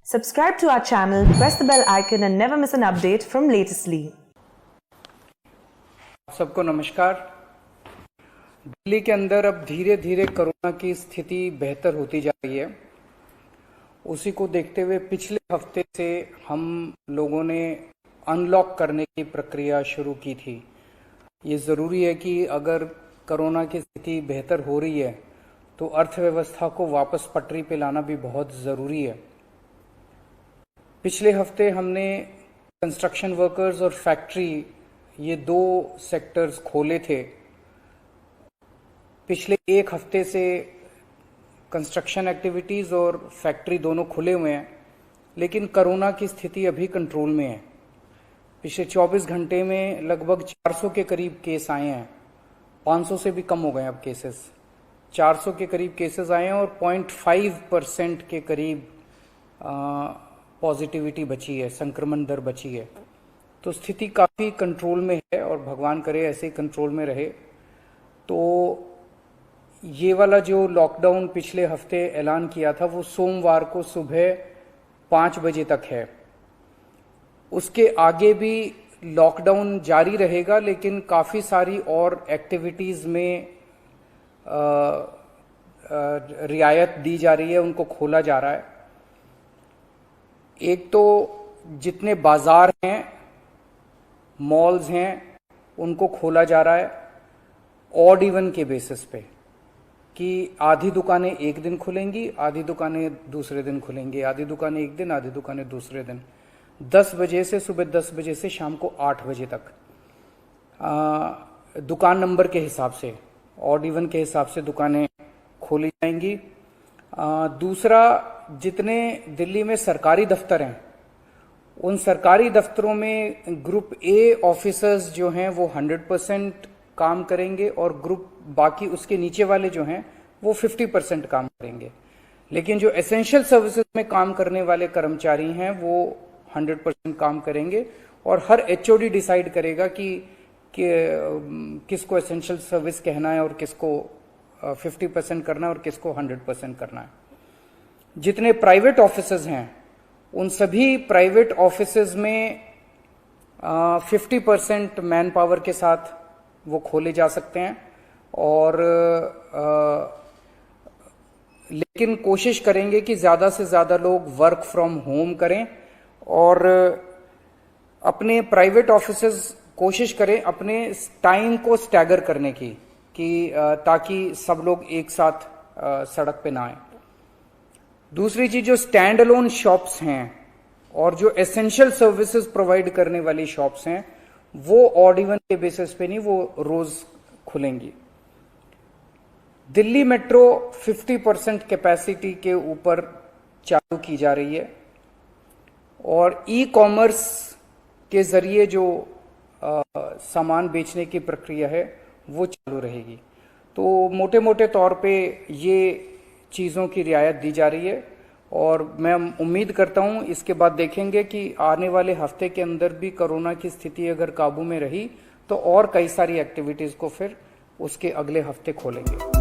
Subscribe to our channel, press the bell icon and never miss an update from Latestly. सबको नमस्कार। दिल्ली के अंदर अब धीरे धीरे कोरोना की स्थिति बेहतर होती जा रही है। उसी को देखते हुए पिछले हफ्ते से हम लोगों ने अनलॉक करने की प्रक्रिया शुरू की थी। ये ज़रूरी है कि अगर कोरोना की स्थिति बेहतर हो रही है तो अर्थव्यवस्था को वापस पटरी पे लाना भी बहुत ज़रूरी है। पिछले हफ्ते हमने कंस्ट्रक्शन वर्कर्स और फैक्ट्री ये दो सेक्टर्स खोले थे। पिछले एक हफ्ते से कंस्ट्रक्शन एक्टिविटीज़ और फैक्ट्री दोनों खुले हुए हैं, लेकिन कोरोना की स्थिति अभी कंट्रोल में है। पिछले 24 घंटे में लगभग 400 के करीब केस आए हैं। 500 से भी कम हो गए अब केसेस। 400 के करीब केसेस आए हैं और 0.5% के करीब पॉजिटिविटी बची है, संक्रमण दर बची है। तो स्थिति काफ़ी कंट्रोल में है और भगवान करे ऐसे ही कंट्रोल में रहे। तो ये वाला जो लॉकडाउन पिछले हफ्ते ऐलान किया था वो सोमवार को सुबह 5 बजे तक है। उसके आगे भी लॉकडाउन जारी रहेगा, लेकिन काफ़ी सारी और एक्टिविटीज़ में रियायत दी जा रही है, उनको खोला जा रहा है। एक तो जितने बाजार हैं, मॉल्स हैं, उनको खोला जा रहा है ऑड इवन के बेसिस पे कि आधी दुकानें एक दिन खुलेंगी, आधी दुकानें दूसरे दिन खुलेंगी, आधी दुकानें एक दिन, आधी दुकानें दूसरे दिन। 10 बजे से सुबह 10 बजे से शाम को 8 बजे तक दुकान नंबर के हिसाब से, ऑड इवन के हिसाब से दुकानें खोली जाएंगी। दूसरा, जितने दिल्ली में सरकारी दफ्तर हैं उन सरकारी दफ्तरों में ग्रुप ए ऑफिसर्स जो हैं वो 100% काम करेंगे और ग्रुप बाकी उसके नीचे वाले जो हैं वो 50% काम करेंगे। लेकिन जो एसेंशियल सर्विसेज में काम करने वाले कर्मचारी हैं वो 100% काम करेंगे और हर एचओडी डिसाइड करेगा कि किसको एसेंशियल सर्विस कहना है और किसको 50% करना है और किसको 100% करना है। जितने प्राइवेट ऑफिसेज हैं उन सभी प्राइवेट ऑफिसेज में 50% मैन पावर के साथ वो खोले जा सकते हैं और लेकिन कोशिश करेंगे कि ज़्यादा से ज़्यादा लोग वर्क फ्रॉम होम करें और अपने प्राइवेट ऑफिसेज कोशिश करें अपने टाइम को स्टैगर करने की ताकि सब लोग एक साथ सड़क पे ना आए। दूसरी चीज, जो स्टैंड अलोन शॉप्स हैं और जो एसेंशियल सर्विसेज प्रोवाइड करने वाली शॉप्स हैं वो ऑड इवन के बेसिस पे नहीं, वो रोज खुलेंगी। दिल्ली मेट्रो 50% कैपेसिटी के ऊपर चालू की जा रही है और ई कॉमर्स के जरिए जो सामान बेचने की प्रक्रिया है वो चालू रहेगी। तो मोटे मोटे तौर पे ये चीज़ों की रियायत दी जा रही है और मैं उम्मीद करता हूं इसके बाद देखेंगे कि आने वाले हफ्ते के अंदर भी कोरोना की स्थिति अगर काबू में रही तो और कई सारी एक्टिविटीज़ को फिर उसके अगले हफ्ते खोलेंगे।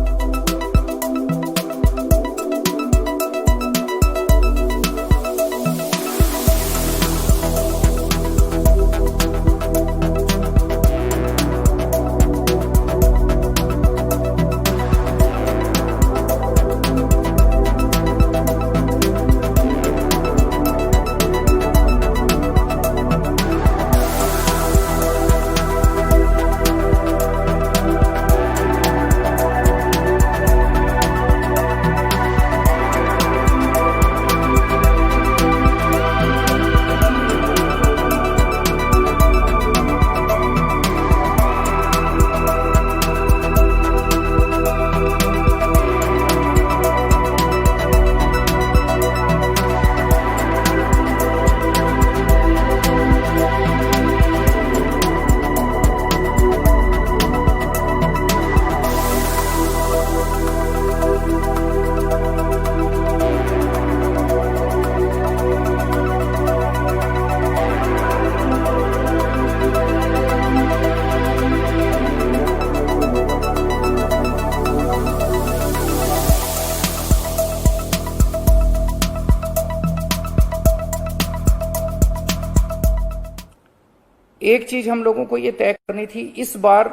एक चीज हम लोगों को ये तय करनी थी, इस बार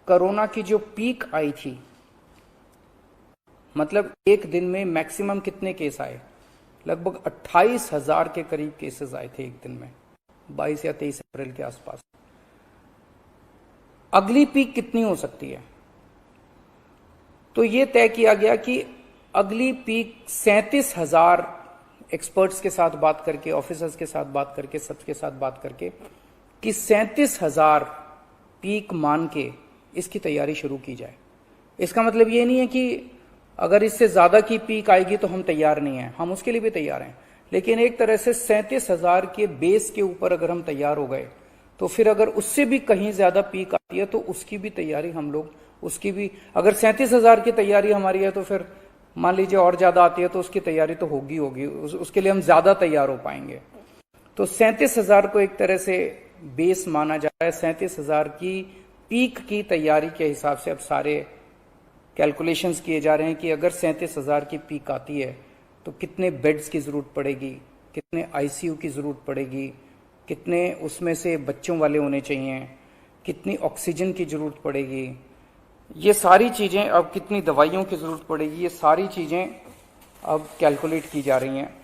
कोरोना की जो पीक आई थी, मतलब एक दिन में मैक्सिमम कितने केस आए, लगभग 28,000 के करीब केसेस आए थे एक दिन में, 22 या 23 अप्रैल के आसपास। अगली पीक कितनी हो सकती है? तो ये तय किया गया कि अगली पीक 37,000 एक्सपर्ट्स के साथ बात करके, ऑफिसर्स के साथ बात करके, सबके साथ बात करके, कि 37,000 पीक मान के इसकी तैयारी शुरू की जाए। इसका मतलब ये नहीं है कि अगर इससे ज्यादा की पीक आएगी तो हम तैयार नहीं हैं, हम उसके लिए भी तैयार हैं, लेकिन एक तरह से 37,000 के बेस के ऊपर अगर हम तैयार हो गए तो फिर अगर उससे भी कहीं ज्यादा पीक आती है तो उसकी भी तैयारी हम लोग, उसकी भी, अगर 37,000 की तैयारी हमारी है तो फिर मान लीजिए और ज्यादा आती है तो उसकी तैयारी तो होगी उसके लिए हम ज्यादा तैयार हो पाएंगे। तो 37,000 को एक तरह से बेस माना जा रहा है। 37,000 की पीक की तैयारी के हिसाब से अब सारे कैलकुलेशंस किए जा रहे हैं कि अगर 37,000 की पीक आती है तो कितने बेड्स की जरूरत पड़ेगी, कितने आईसीयू की जरूरत पड़ेगी, कितने उसमें से बच्चों वाले होने चाहिए, कितनी ऑक्सीजन की जरूरत पड़ेगी, ये सारी चीजें, अब कितनी दवाइयों की जरूरत पड़ेगी, ये सारी चीजें अब कैलकुलेट की जा रही हैं।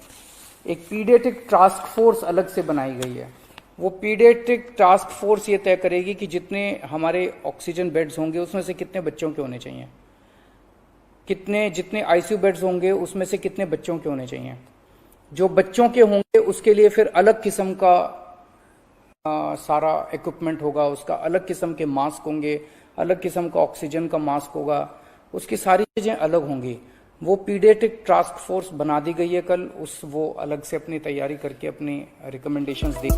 एक पीडियाट्रिक टास्क फोर्स अलग से बनाई गई है। वो पीडियाट्रिक टास्क फोर्स ये तय करेगी कि जितने हमारे ऑक्सीजन बेड्स होंगे उसमें से कितने बच्चों के होने चाहिए, जितने आईसीयू बेड्स होंगे उसमें से कितने बच्चों के होने चाहिए। जो बच्चों के होंगे उसके लिए फिर अलग किस्म का सारा इक्विपमेंट होगा, उसका अलग किस्म के मास्क होंगे, अलग किस्म का ऑक्सीजन का मास्क होगा, उसकी सारी चीजें अलग होंगी। वो पीडियाट्रिक टास्क फोर्स बना दी गई है कल, वो अलग से अपनी तैयारी करके अपनी रिकमेंडेशंस दी।